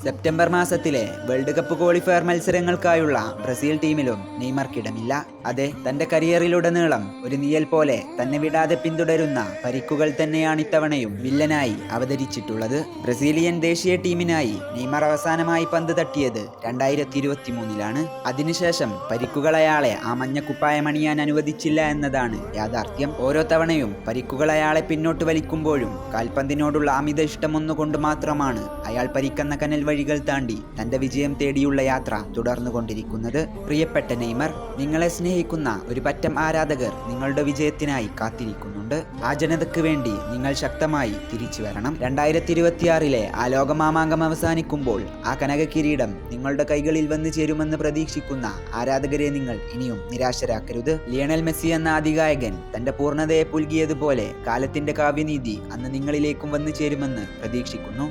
September മാസത്തിലെ world cup qualifier മത്സരങ്ങൾക്കായുള്ള Brazil ടീമിലും നെയ്മർക്കിടമില്ല. അതെ, തന്റെ കരിയറിലുടനീളം ഒരു നിഴൽ പോലെ തന്നെ വിടാതെ പിന്തുടരുന്ന പരിക്കുകൾ തന്നെയാണ് ഇത്തവണയും വില്ലനായി അവതരിച്ചിട്ടുള്ളത്. ബ്രസീലിയൻ ദേശീയ ടീമിനായി നെയ്മർ അവസാനമായി പന്ത് തട്ടിയത് 2023-ലാണ്. അതിനുശേഷം പരിക്കുകൾ അയാളെ ആ മഞ്ഞ കുപ്പായമണിയാൻ അനുവദിച്ചില്ല എന്നതാണ് യാഥാർത്ഥ്യം. ഓരോ തവണയും പരിക്കുകൾ അയാളെ പിന്നോട്ട് വലിക്കുമ്പോഴും കാൽപന്തിനോടുള്ള അമിത ഇഷ്ടമൊന്നുകൊണ്ട് മാത്രമാണ് അയാൾ പരിക്കുന്ന കനൽ വഴികൾ താണ്ടി തന്റെ വിജയം തേടിയുള്ള യാത്ര തുടർന്നുകൊണ്ടിരിക്കുന്നത്. പ്രിയപ്പെട്ട നെയ്മർ, നിങ്ങളെ സ്നേഹിക്കുന്ന ഒരു പറ്റം ആരാധകർ നിങ്ങളുടെ വിജയത്തിനായി കാത്തിരിക്കുന്നുണ്ട്. ആ ജനതയ്ക്ക് വേണ്ടി നിങ്ങൾ ശക്തമായി തിരിച്ചു വരണം. 2026-ലെ ആ ലോകമാമാങ്കം അവസാനിക്കുമ്പോൾ ആ കനക കിരീടം നിങ്ങളുടെ കൈകളിൽ വന്നു ചേരുമെന്ന് പ്രതീക്ഷിക്കുന്ന ആരാധകരെ നിങ്ങൾ ഇനിയും നിരാശരാക്കരുത്. ലിയണൽ മെസ്സി എന്ന അതികായകൻ തന്റെ പൂർണ്ണതയെ പുൽകിയതുപോലെ കാലത്തിന്റെ കാവ്യനീതി അന്ന് നിങ്ങളിലേക്കും വന്നു ചേരുമെന്ന് പ്രതീക്ഷിക്കുന്നു.